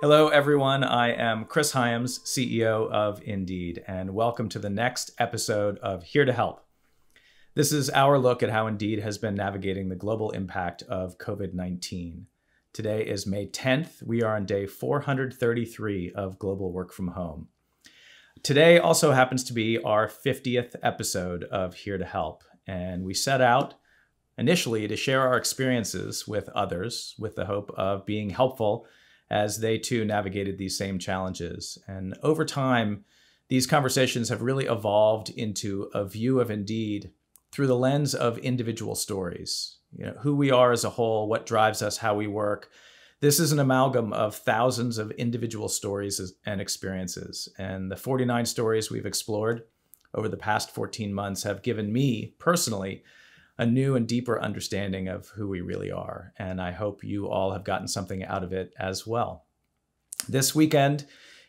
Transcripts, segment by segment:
Hello, everyone. I am Chris Hyams, CEO of Indeed, and welcome to the next episode of Here to Help. This is our look at how Indeed has been navigating the global impact of COVID-19. Today is May 10th. We are on day 433 of global work from home. Today also happens to be our 50th episode of Here to Help, and we set out initially to share our experiences with others with the hope of being helpful as they too navigated these same challenges. And over time, these conversations have really evolved into a view of Indeed through the lens of individual stories. Who we are as a whole, what drives us, how we work. This is an amalgam of thousands of individual stories and experiences. And the 49 stories we've explored over the past 14 months have given me personally a new and deeper understanding of who we really are. And I hope you all have gotten something out of it as well. This weekend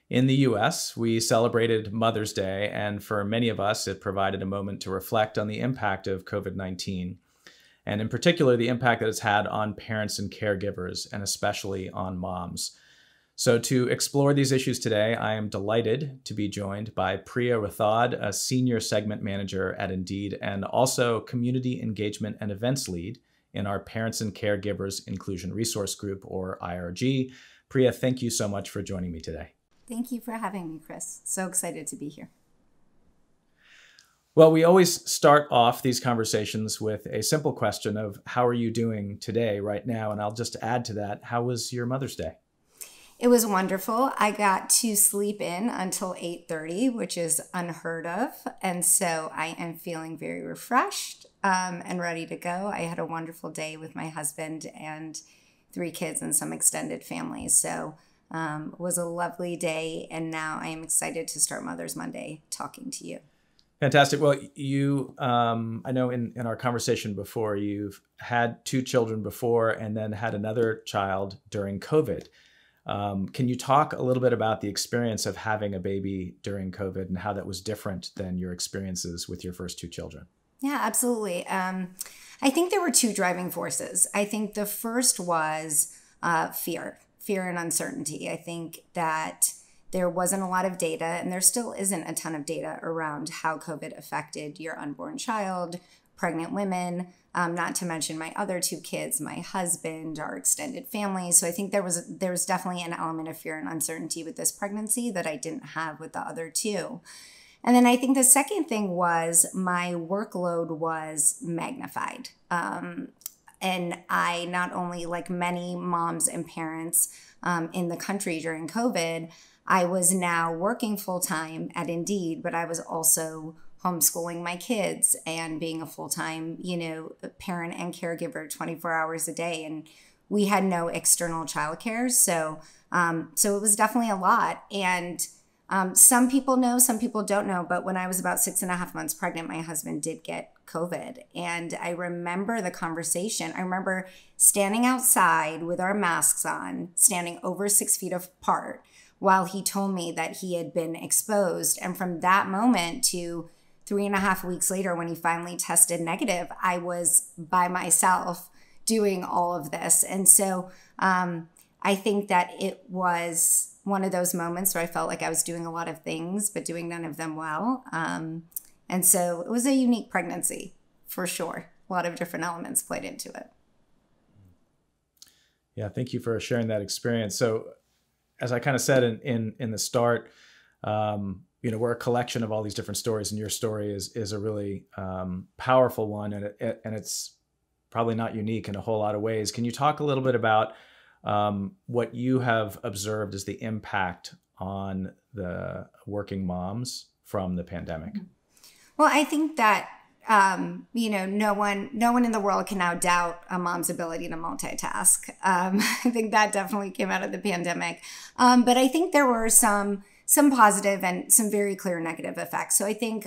in the US, we celebrated Mother's Day, and for many of us, it provided a moment to reflect on the impact of COVID-19, and in particular, the impact that it's had on parents and caregivers, and especially on moms. So to explore these issues today, I am delighted to be joined by Priya Rathod, a senior segment manager at Indeed, and also community engagement and events lead in our Parents and Caregivers Inclusion Resource Group, or IRG. Priya, thank you so much for joining me today. Thank you for having me, Chris. So excited to be here. Well, we always start off these conversations with a simple question of how are you doing today, right now? And I'll just add to that, how was your Mother's Day? It was wonderful. I got to sleep in until 8:30, which is unheard of. And so I am feeling very refreshed and ready to go. I had a wonderful day with my husband and 3 kids and some extended families. So it was a lovely day. And now I am excited to start Mother's Monday talking to you. Fantastic. Well, you, I know in our conversation before, you've had 2 children before and then had another child during COVID. Can you talk a little bit about the experience of having a baby during COVID and how that was different than your experiences with your first 2 children? Yeah, absolutely. I think there were 2 driving forces. I think the first was fear and uncertainty. I think that there wasn't a lot of data, and there still isn't a ton of data around how COVID affected your unborn child, pregnant women, not to mention my other 2 kids, my husband, our extended family. So I think there was definitely an element of fear and uncertainty with this pregnancy that I didn't have with the other 2. And then I think the second thing was my workload was magnified. And I not only, like many moms and parents in the country during COVID, I was now working full-time at Indeed, but I was also homeschooling my kids and being a full-time, parent and caregiver 24 hours a day. And we had no external childcare. So it was definitely a lot. And some people know, some people don't know, but when I was about 6.5 months pregnant, my husband did get COVID. And I remember the conversation. I remember standing outside with our masks on, standing over 6 feet apart while he told me that he had been exposed. And from that moment to 3.5 weeks later, when he finally tested negative, I was by myself doing all of this. And so I think that it was one of those moments where I felt like I was doing a lot of things, but doing none of them well. And so it was a unique pregnancy, for sure. A lot of different elements played into it. Yeah, thank you for sharing that experience. So as I kind of said in the start, we're a collection of all these different stories, and your story is a really powerful one, and it's probably not unique in a whole lot of ways. Can you talk a little bit about what you have observed as the impact on the working moms from the pandemic? Well, I think that no one in the world can now doubt a mom's ability to multitask. I think that definitely came out of the pandemic, but I think there were some positive and some very clear negative effects. So I think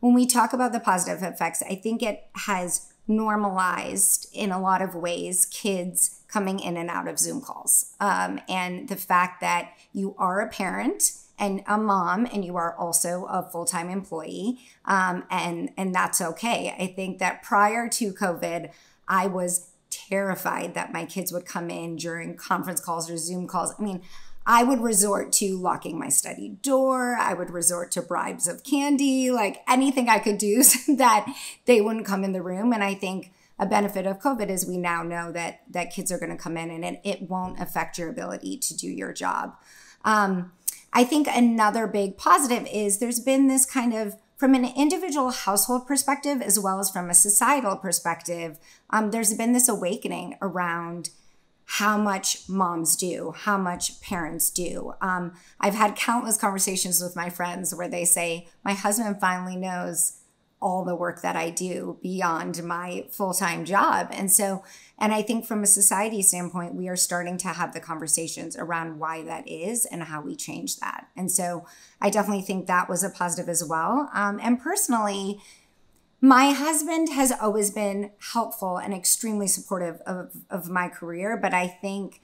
when we talk about the positive effects, I think it has normalized in a lot of ways kids coming in and out of Zoom calls. And the fact that you are a parent and a mom and you are also a full-time employee, and that's okay. I think that prior to COVID, I was terrified that my kids would come in during conference calls or Zoom calls. I mean, I would resort to locking my study door. I would resort to bribes of candy, like anything I could do so that they wouldn't come in the room. And I think a benefit of COVID is we now know that kids are going to come in and it won't affect your ability to do your job. I think another big positive is there's been this kind of, from an individual household perspective, as well as from a societal perspective, there's been this awakening around how much moms do, how much parents do. I've had countless conversations with my friends where they say, my husband finally knows all the work that I do beyond my full-time job. And I think from a society standpoint, we are starting to have the conversations around why that is and how we change that. And so I definitely think that was a positive as well. And personally, my husband has always been helpful and extremely supportive of my career, but I think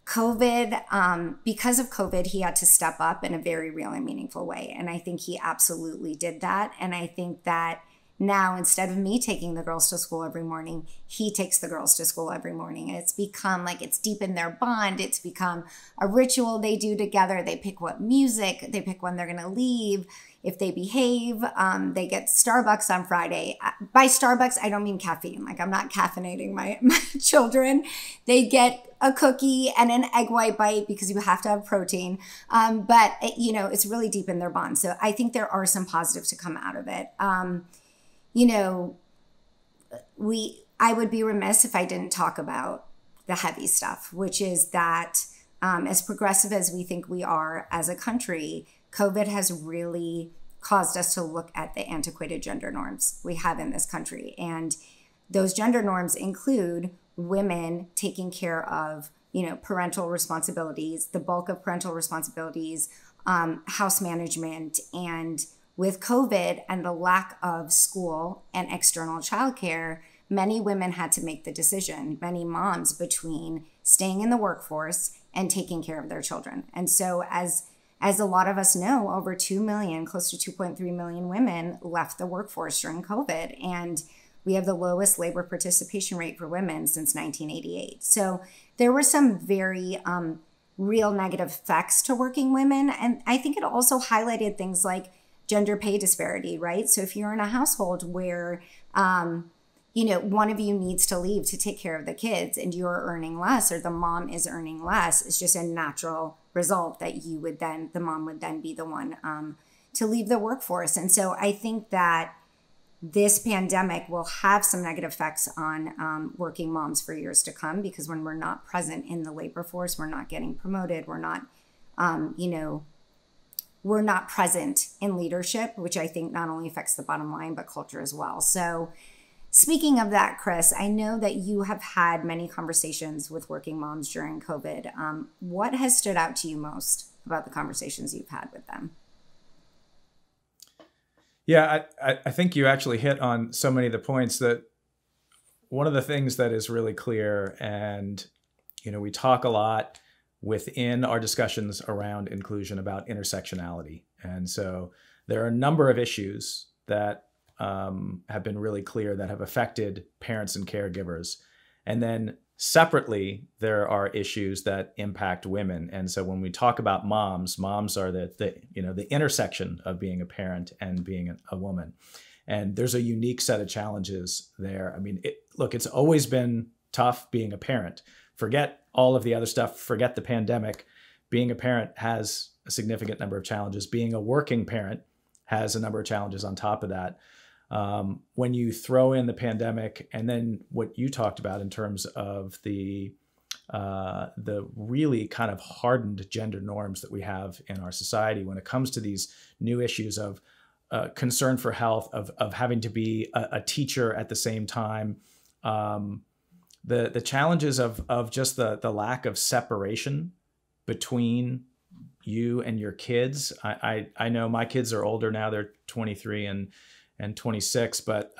COVID, because of COVID, he had to step up in a very real and meaningful way. And I think he absolutely did that. And I think that now, instead of me taking the girls to school every morning, he takes the girls to school every morning. And it's become like, it's deepened their bond. It's become a ritual they do together. They pick what music, they pick when they're going to leave. If they behave, they get Starbucks on Friday. By Starbucks, I don't mean caffeine. Like, I'm not caffeinating my children. They get a cookie and an egg white bite because you have to have protein. But it's really deep in their bond. So I think there are some positives to come out of it. I would be remiss if I didn't talk about the heavy stuff, which is that as progressive as we think we are as a country, COVID has really caused us to look at the antiquated gender norms we have in this country. And those gender norms include women taking care of, parental responsibilities, the bulk of parental responsibilities, house management. And with COVID and the lack of school and external childcare, many women had to make the decision, many moms, between staying in the workforce and taking care of their children. And so as a lot of us know, over 2 million, close to 2.3 million women left the workforce during COVID. And we have the lowest labor participation rate for women since 1988. So there were some very real negative effects to working women. And I think it also highlighted things like gender pay disparity, right? So if you're in a household where, one of you needs to leave to take care of the kids and you're earning less, or the mom is earning less, it's just a natural result that the mom would then be the one to leave the workforce. And so I think that this pandemic will have some negative effects on working moms for years to come, because when we're not present in the labor force, we're not getting promoted, we're not, we're not present in leadership, which I think not only affects the bottom line, but culture as well. So speaking of that, Chris, I know that you have had many conversations with working moms during COVID. What has stood out to you most about the conversations you've had with them? Yeah, I think you actually hit on so many of the points. That one of the things that is really clear, and we talk a lot within our discussions around inclusion about intersectionality. And so there are a number of issues that have been really clear that have affected parents and caregivers. And then separately, there are issues that impact women. And so when we talk about moms are the intersection of being a parent and being a woman. And there's a unique set of challenges there. I mean, it's always been tough being a parent. Forget all of the other stuff, forget the pandemic. Being a parent has a significant number of challenges. Being a working parent has a number of challenges on top of that. When you throw in the pandemic and then what you talked about in terms of the really kind of hardened gender norms that we have in our society when it comes to these new issues of concern for health, of having to be a teacher at the same time, the challenges of just the lack of separation between you and your kids. I know my kids are older now; they're 23 and 26, but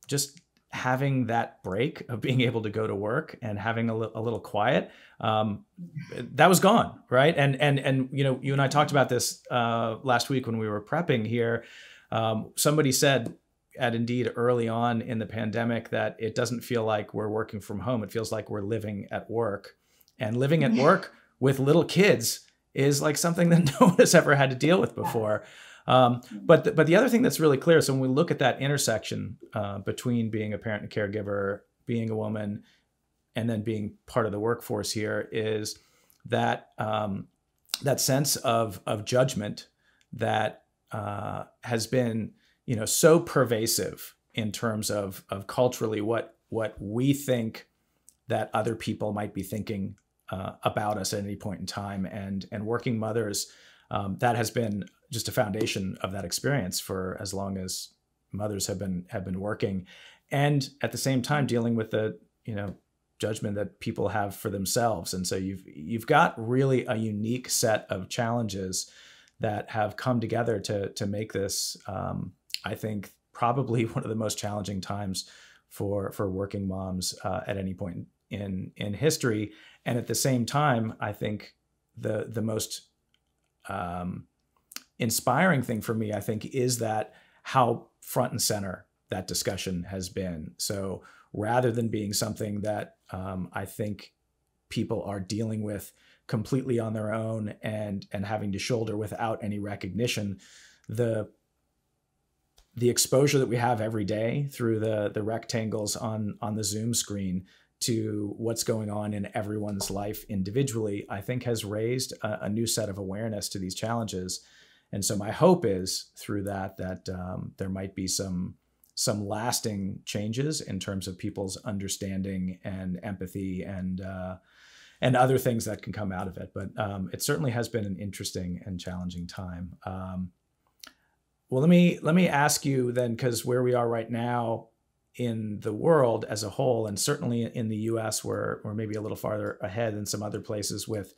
just having that break of being able to go to work and having a little quiet, that was gone, right? And you and I talked about this last week when we were prepping here. Somebody said at Indeed early on in the pandemic that it doesn't feel like we're working from home; it feels like we're living at work. And living at work with little kids is like something that no one has ever had to deal with before. But the other thing that's really clear, so when we look at that intersection between being a parent and caregiver, being a woman, and then being part of the workforce here, is that that sense of judgment that has been, so pervasive in terms of culturally what we think that other people might be thinking about us at any point in time, and working mothers, that has been just a foundation of that experience for as long as mothers have been working, and at the same time dealing with the judgment that people have for themselves. And so you've got really a unique set of challenges that have come together to make this, I think, probably one of the most challenging times for working moms at any point in history. And at the same time, I think the most inspiring thing for me, I think, is that how front and center that discussion has been. So rather than being something that I think people are dealing with completely on their own and having to shoulder without any recognition, the exposure that we have every day through the rectangles on the Zoom screen to what's going on in everyone's life individually, I think has raised a new set of awareness to these challenges. And so my hope is through that there might be some lasting changes in terms of people's understanding and empathy and other things that can come out of it. But it certainly has been an interesting and challenging time. Well, let me ask you then, because where we are right now in the world as a whole, and certainly in the US, we're maybe a little farther ahead than some other places with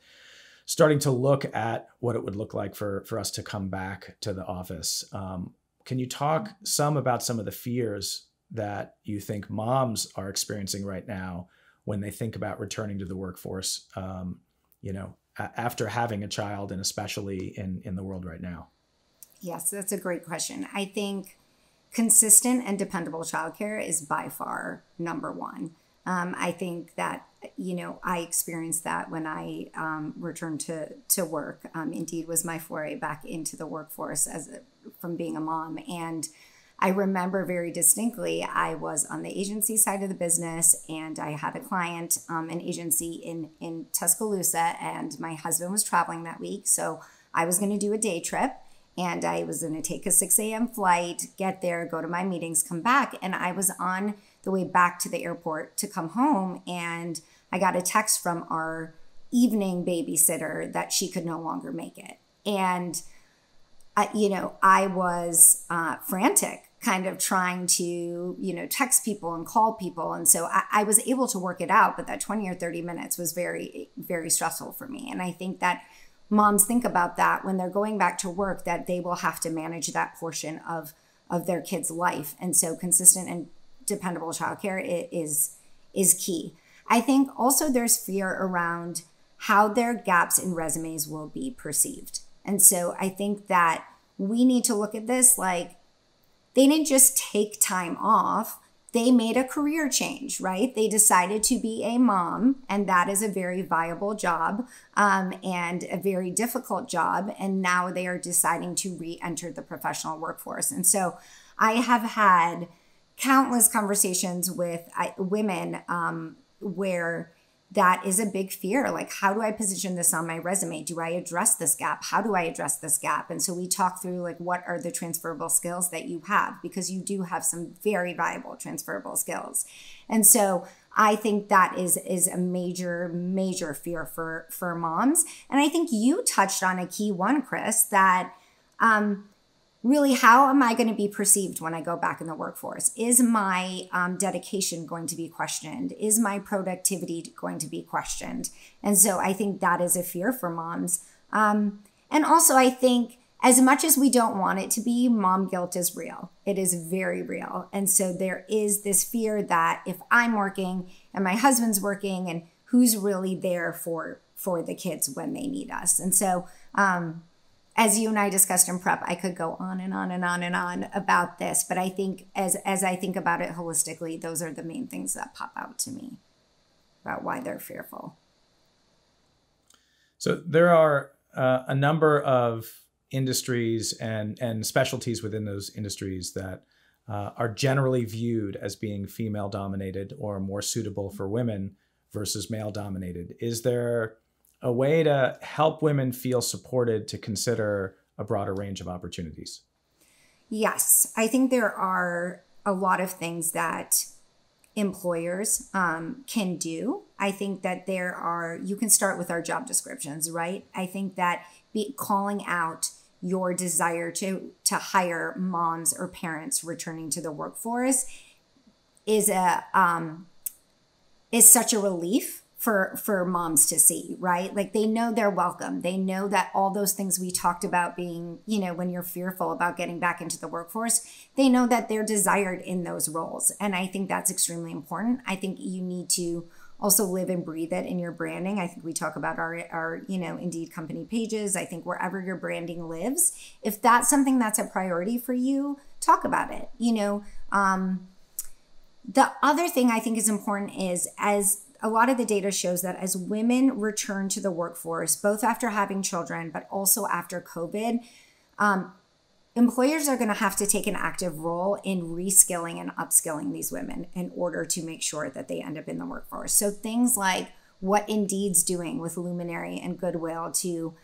starting to look at what it would look like for us to come back to the office. Can you talk some about some of the fears that you think moms are experiencing right now when they think about returning to the workforce, after having a child, and especially in the world right now? Yes, that's a great question. I think consistent and dependable childcare is by far number one. I think that, I experienced that when I returned to work. Indeed was my foray back into the workforce from being a mom. And I remember very distinctly, I was on the agency side of the business, and I had a client, an agency in Tuscaloosa, and my husband was traveling that week. So I was going to do a day trip. And I was going to take a 6 a.m. flight, get there, go to my meetings, come back. And I was on the way back to the airport to come home. And I got a text from our evening babysitter that she could no longer make it. And, I was frantic, kind of trying to, text people and call people. And so I was able to work it out. But that 20 or 30 minutes was very, very stressful for me. And I think that moms think about that when they're going back to work, that they will have to manage that portion of their kid's life. And so consistent and dependable childcare is key. I think also there's fear around how their gaps in resumes will be perceived. And so I think that we need to look at this like they didn't just take time off. They made a career change, right? They decided to be a mom, and that is a very viable job and a very difficult job. And now they are deciding to re-enter the professional workforce. And so I have had countless conversations with women where that is a big fear. Like, how do I position this on my resume? Do I address this gap? How do I address this gap? And so we talk through like, what are the transferable skills that you have? Because you do have some very viable transferable skills. And so I think that is a major, major fear for moms. And I think you touched on a key one, Chris, that really, how am I going to be perceived when I go back in the workforce? Is my dedication going to be questioned? Is my productivity going to be questioned? And so I think that is a fear for moms. And also, I think as much as we don't want it to be, mom guilt is real. It is very real. And so there is this fear that if I'm working and my husband's working, and who's really there for the kids when they need us? And so as you and I discussed in prep, I could go on and on and on and on about this, but I think as I think about it holistically, those are the main things that pop out to me about why they're fearful. So there are a number of industries and specialties within those industries that are generally viewed as being female dominated or more suitable for women versus male dominated. Is there a way to help women feel supported to consider a broader range of opportunities? Yes, I think there are a lot of things that employers can do. I think that you can start with our job descriptions, right? I think that calling out your desire to hire moms or parents returning to the workforce is such a relief for moms to see, right? Like they know they're welcome. They know that all those things we talked about being, when you're fearful about getting back into the workforce, they know that they're desired in those roles. And I think that's extremely important. I think you need to also live and breathe it in your branding. I think we talk about our Indeed company pages. I think wherever your branding lives, if that's something that's a priority for you, talk about it. The other thing I think is important is, as a lot of the data shows, that as women return to the workforce, both after having children, but also after COVID, employers are going to have to take an active role in reskilling and upskilling these women in order to make sure that they end up in the workforce. So things like what Indeed's doing with Luminary and Goodwill to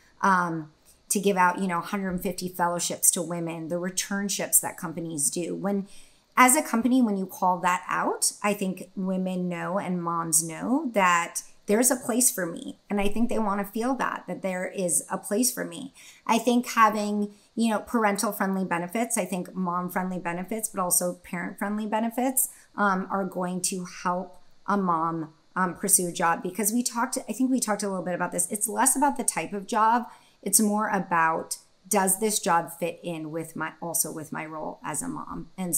give out, 150 fellowships to women, the returnships that companies do. As a company, when you call that out, I think women know and moms know that there's a place for me. And I think they want to feel that there is a place for me. I think having, parental friendly benefits, I think mom friendly benefits, but also parent friendly benefits are going to help a mom pursue a job, because I think we talked a little bit about this. It's less about the type of job. It's more about, does this job fit in with my role as a mom? And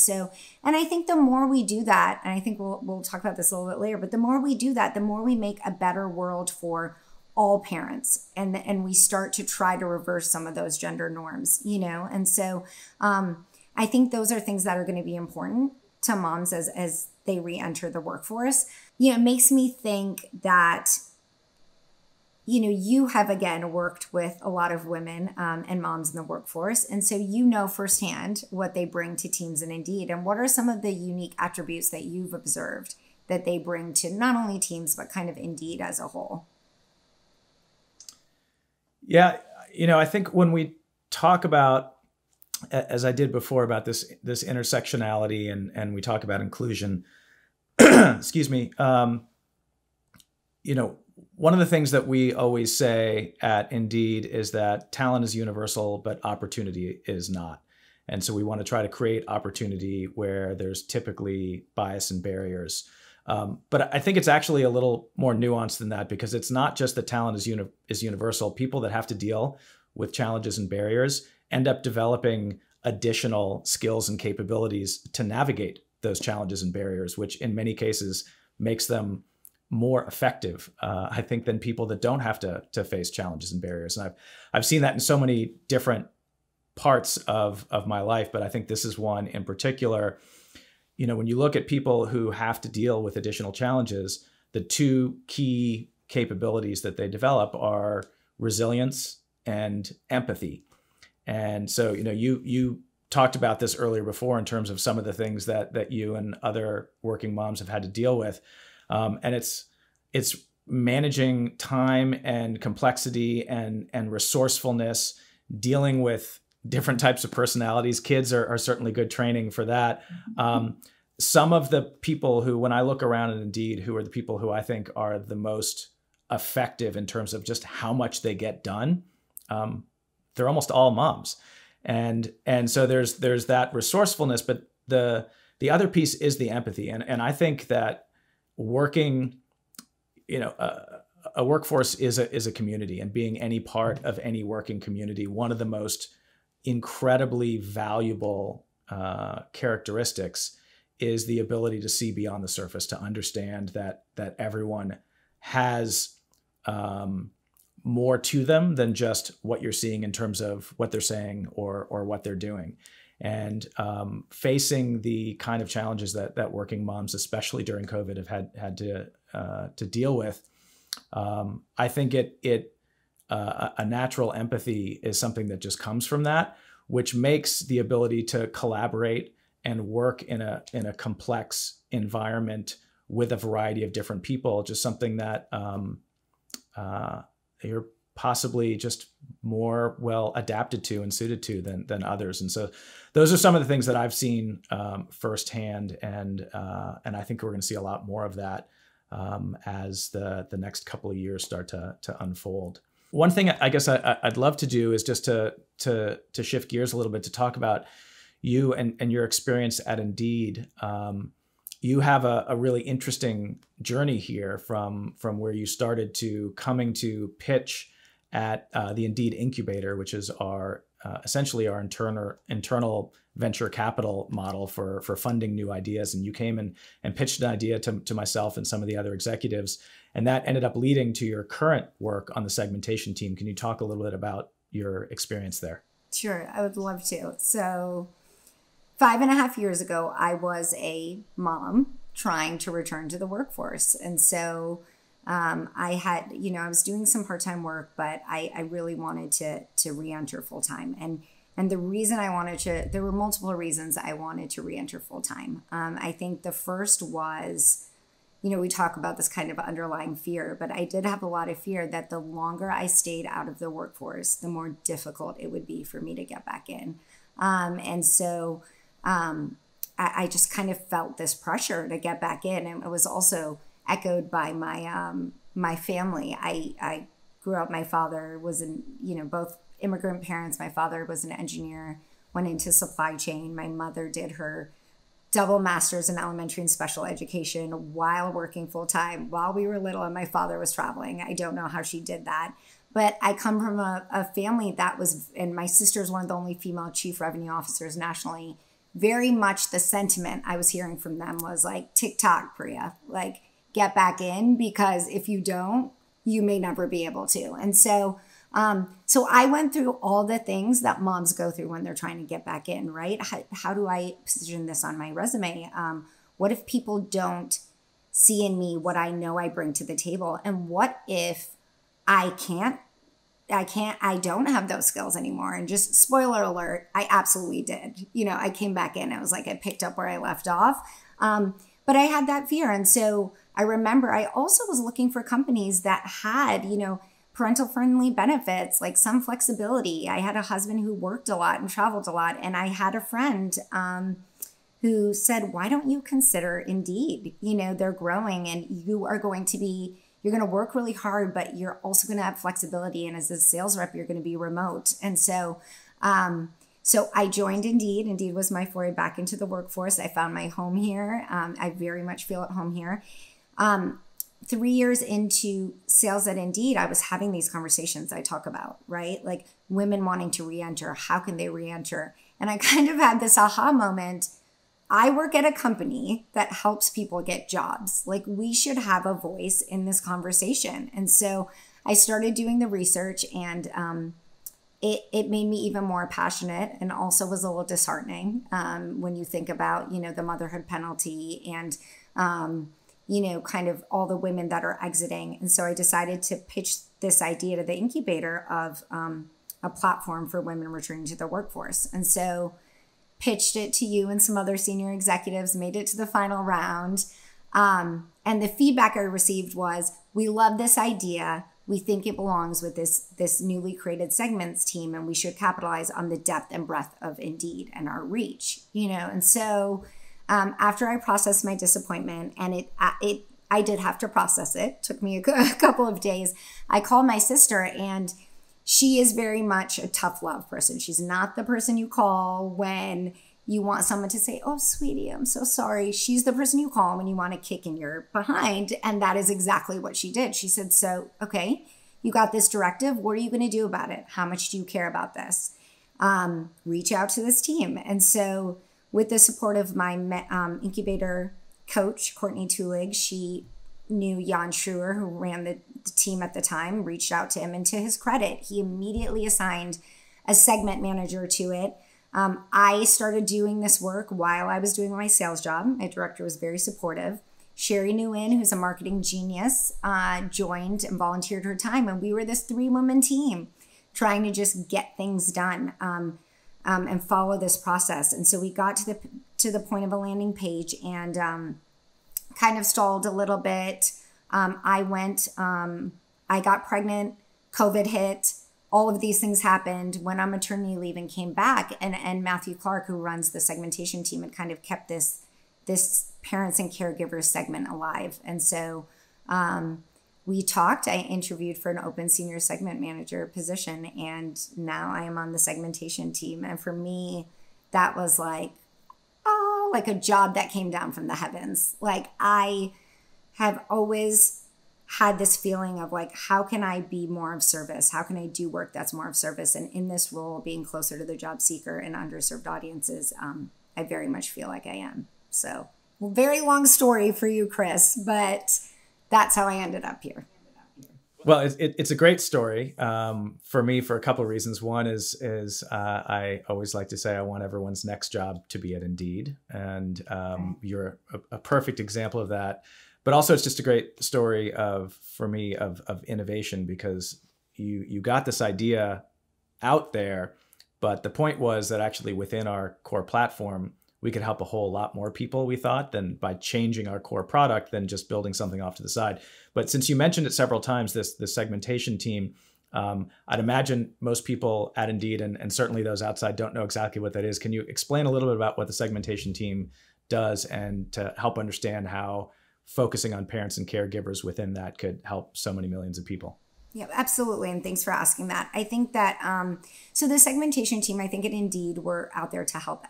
I think the more we do that, and I think we'll talk about this a little bit later, but the more we do that, the more we make a better world for all parents, and we start to try to reverse some of those gender norms, And so I think those are things that are going to be important to moms as they re-enter the workforce. It makes me think that you have, again, worked with a lot of women and moms in the workforce. And so firsthand what they bring to teams in Indeed. And what are some of the unique attributes that you've observed that they bring to not only teams, but kind of Indeed as a whole? Yeah, I think when we talk about, as I did before, about this intersectionality and we talk about inclusion, excuse me, one of the things that we always say at Indeed is that talent is universal, but opportunity is not. And so we want to try to create opportunity where there's typically bias and barriers. But I think it's actually a little more nuanced than that, because it's not just that talent is universal. People that have to deal with challenges and barriers end up developing additional skills and capabilities to navigate those challenges and barriers, which in many cases makes them more effective, I think, than people that don't have to face challenges and barriers. And I've seen that in so many different parts of my life, but I think this is one in particular. When you look at people who have to deal with additional challenges, the two key capabilities that they develop are resilience and empathy. And so, you talked about this earlier before in terms of some of the things that you and other working moms have had to deal with. And it's managing time and complexity and resourcefulness, dealing with different types of personalities. Kids are certainly good training for that. Some of the people who, when I look around at Indeed, who are the people who I think are the most effective in terms of just how much they get done, they're almost all moms. And so there's that resourcefulness, but the other piece is the empathy. And I think that working, a workforce is a community, and being any part of any working community, one of the most incredibly valuable characteristics is the ability to see beyond the surface, to understand that everyone has more to them than just what you're seeing in terms of what they're saying or what they're doing. And facing the kind of challenges that working moms, especially during COVID, have had to deal with, I think it a natural empathy is something that just comes from that, which makes the ability to collaborate and work in a complex environment with a variety of different people just something that you're possibly just more well adapted to and suited to than others. And so those are some of the things that I've seen firsthand, and I think we're going to see a lot more of that as the next couple of years start to unfold. One thing I guess I'd love to do is just to shift gears a little bit to talk about you and your experience at Indeed. You have a really interesting journey here from where you started to coming to pitch at the Indeed Incubator, which is our essentially our internal venture capital model for funding new ideas. And you came and pitched an idea to myself and some of the other executives, and that ended up leading to your current work on the segmentation team. Can you talk a little bit about your experience there? Sure, I would love to. So 5.5 years ago, I was a mom trying to return to the workforce. And so I had, I was doing some part-time work, but I really wanted to re-enter full-time. And the reason I wanted to, there were multiple reasons I wanted to re-enter full-time. I think the first was, we talk about this kind of underlying fear, but I did have a lot of fear that the longer I stayed out of the workforce, the more difficult it would be for me to get back in. And so I just kind of felt this pressure to get back in. And it was also echoed by my family. I grew up, my father was both immigrant parents. My father was an engineer, went into supply chain. My mother did her double master's in elementary and special education while working full time while we were little and my father was traveling. I don't know how she did that. But I come from a family that was, and my sister's one of the only female chief revenue officers nationally. Very much the sentiment I was hearing from them was like, tick-tock, Priya, like get back in, because if you don't, you may never be able to. And so I went through all the things that moms go through when they're trying to get back in, right? How do I position this on my resume? What if people don't see in me what I know I bring to the table? And what if I don't have those skills anymore? And just spoiler alert, I absolutely did. I came back in, it was like I picked up where I left off. But I had that fear. And so I remember I also was looking for companies that had, parental friendly benefits, like some flexibility. I had a husband who worked a lot and traveled a lot. And I had a friend who said, why don't you consider Indeed? They're growing and you're going to work really hard, but you're also going to have flexibility. And as a sales rep, you're going to be remote. And so I joined Indeed. Indeed was my foray back into the workforce. I found my home here. I very much feel at home here. 3 years into sales at Indeed, I was having these conversations I talk about, right? Like women wanting to re-enter. How can they re-enter? And I kind of had this aha moment. I work at a company that helps people get jobs. Like we should have a voice in this conversation. And so I started doing the research, and it made me even more passionate, and also was a little disheartening when you think about, the motherhood penalty and, kind of all the women that are exiting. And so I decided to pitch this idea to the incubator of a platform for women returning to the workforce. And so pitched it to you and some other senior executives, made it to the final round. And the feedback I received was, we love this idea. We think it belongs with this newly created segments team, and we should capitalize on the depth and breadth of Indeed and our reach, And so after I processed my disappointment, and I did have to process it, took me a couple of days, I called my sister, and she is very much a tough love person. She's not the person you call when you want someone to say, oh, sweetie, I'm so sorry. She's the person you call when you want to kick in your behind. And that is exactly what she did. She said, so, okay, you got this directive. What are you going to do about it? How much do you care about this? Reach out to this team. And so with the support of my incubator coach, Courtney Tulig, she knew Jan Schruer, who ran the team at the time, reached out to him. And to his credit, he immediately assigned a segment manager to it. I started doing this work while I was doing my sales job. My director was very supportive. Sherry Nguyen, who's a marketing genius, joined and volunteered her time. And we were this 3-woman team trying to just get things done and follow this process. And so we got to the point of a landing page and kind of stalled a little bit. I got pregnant, COVID hit, all of these things happened, went on maternity leave and came back. And Matthew Clark, who runs the segmentation team, had kind of kept this parents and caregivers segment alive. And so we talked. I interviewed for an open senior segment manager position, and now I am on the segmentation team. And for me, that was like a job that came down from the heavens. Like, I have always had this feeling of like, how can I be more of service? How can I do work that's more of service? And in this role, being closer to the job seeker and underserved audiences, I very much feel like I am. So, very long story for you, Chris, but that's how I ended up here. Well, it's a great story for me for a couple of reasons. One is I always like to say I want everyone's next job to be at Indeed, and you're a perfect example of that. But also, it's just a great story for me of innovation, because you got this idea out there, but the point was that actually within our core platform, we could help a whole lot more people, we thought, than by changing our core product than just building something off to the side. But since you mentioned it several times, this segmentation team, I'd imagine most people at Indeed and certainly those outside don't know exactly what that is. Can you explain a little bit about what the segmentation team does, and to help understand how focusing on parents and caregivers within that could help so many millions of people? Yeah, absolutely. And thanks for asking that. I think that, so the segmentation team, I think at Indeed, we're out there to help,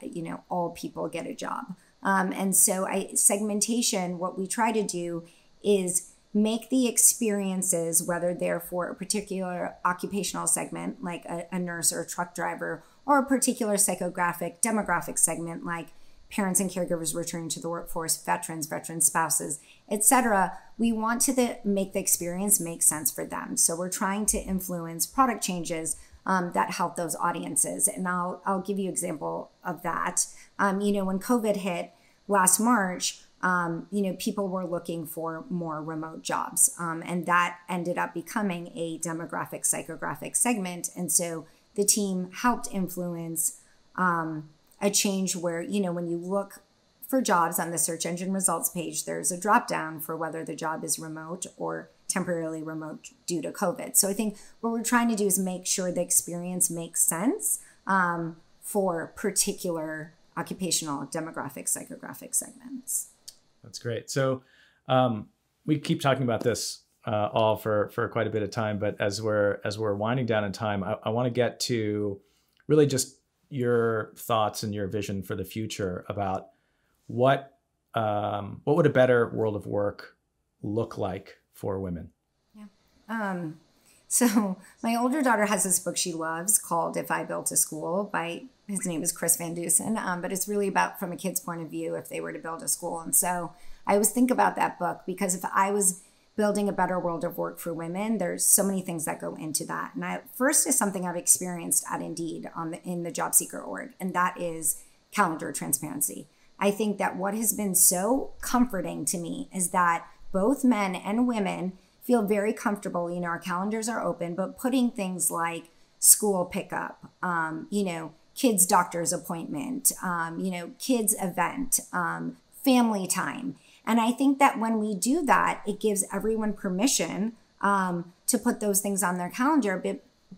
all people get a job. And so segmentation, what we try to do is make the experiences, whether they're for a particular occupational segment, like a nurse or a truck driver, or a particular demographic segment, like parents and caregivers returning to the workforce, veteran spouses, etc. We want to make the experience make sense for them. So we're trying to influence product changes that help those audiences. And I'll give you an example of that. When COVID hit last March, people were looking for more remote jobs. And that ended up becoming a psychographic segment. And so the team helped influence a change where, when you look for jobs on the search engine results page, there's a drop down for whether the job is remote or temporarily remote due to COVID. So I think what we're trying to do is make sure the experience makes sense for particular occupational, demographic, psychographic segments. That's great. So we keep talking about this all for quite a bit of time, but as we're winding down in time, I want to get to really just your thoughts and your vision for the future about what would a better world of work look like for women? Yeah. So my older daughter has this book she loves called If I Built a School his name is Chris Van Dusen, but it's really about from a kid's point of view if they were to build a school. And so I always think about that book, because if I was building a better world of work for women, there's so many things that go into that. And first is something I've experienced at Indeed in the job seeker org, and that is calendar transparency. I think that what has been so comforting to me is that both men and women feel very comfortable. Our calendars are open, but putting things like school pickup, kids' doctor's appointment, kids' event, family time. And I think that when we do that, it gives everyone permission to put those things on their calendar.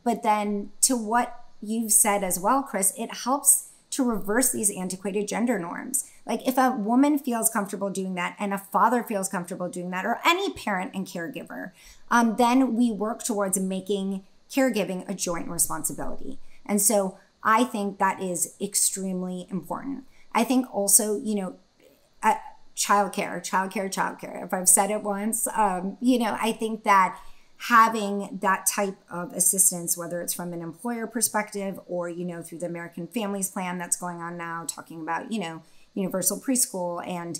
But then to what you've said as well, Chris, it helps to reverse these antiquated gender norms. Like if a woman feels comfortable doing that and a father feels comfortable doing that, or any parent and caregiver, then we work towards making caregiving a joint responsibility. And so I think that is extremely important. I think also, childcare. If I've said it once, I think that having that type of assistance, whether it's from an employer perspective or, through the American Families Plan that's going on now, talking about, universal preschool and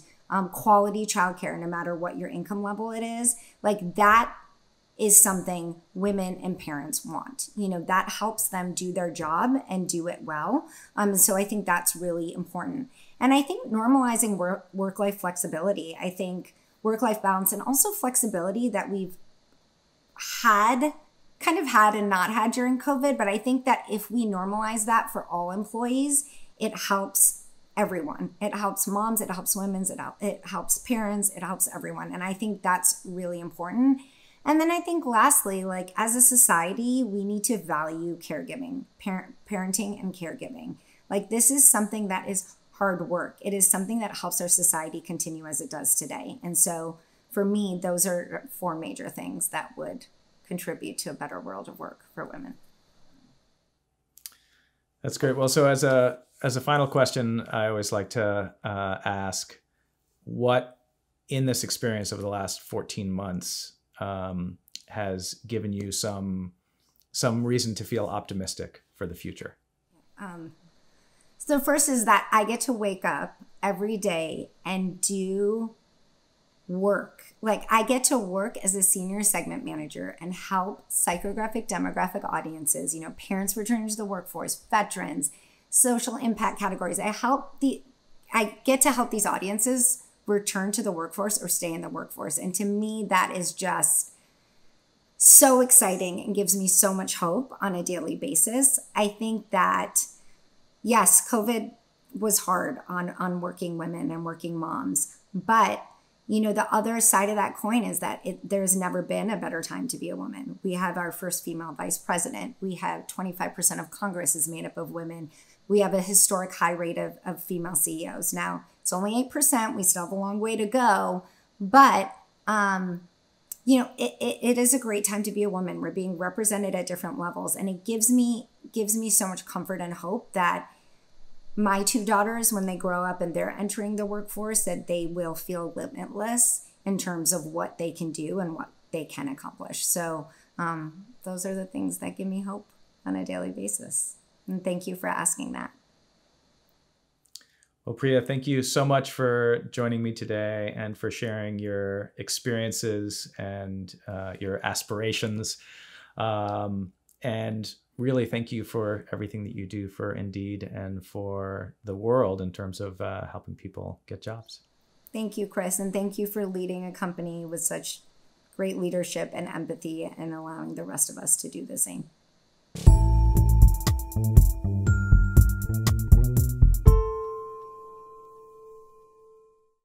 quality childcare, no matter what your income level it is, like that is something women and parents want. That helps them do their job and do it well. So I think that's really important. And I think normalizing work-life flexibility, I think work-life balance and also flexibility that we've had and not had during COVID. But I think that if we normalize that for all employees, it helps everyone. It helps moms, it helps women, it helps parents, it helps everyone. And I think that's really important. And then I think lastly, like as a society, we need to value caregiving, parenting and caregiving. Like this is something that is hard work. It is something that helps our society continue as it does today. And so for me, those are 4 major things that would contribute to a better world of work for women. That's great. Well, so as a final question, I always like to ask, what in this experience over the last 14 months has given you some reason to feel optimistic for the future? So first is that I get to wake up every day and do work. Like I get to work as a senior segment manager and help psychographic demographic audiences, parents returning to the workforce, veterans, social impact categories. I get to help these audiences return to the workforce or stay in the workforce. And to me, that is just so exciting and gives me so much hope on a daily basis. I think that, yes, COVID was hard on working women and working moms, but the other side of that coin is that there's never been a better time to be a woman. We have our first female vice president. We have 25% of Congress is made up of women. We have a historic high rate of female CEOs. Now, it's only 8%. We still have a long way to go. But, it is a great time to be a woman. We're being represented at different levels. And it gives me so much comfort and hope that my 2 daughters, when they grow up and they're entering the workforce, that they will feel limitless in terms of what they can do and what they can accomplish. So those are the things that give me hope on a daily basis. And thank you for asking that. Well, Priya, thank you so much for joining me today and for sharing your experiences and your aspirations. And really, thank you for everything that you do for Indeed and for the world in terms of helping people get jobs. Thank you, Chris. And thank you for leading a company with such great leadership and empathy and allowing the rest of us to do the same.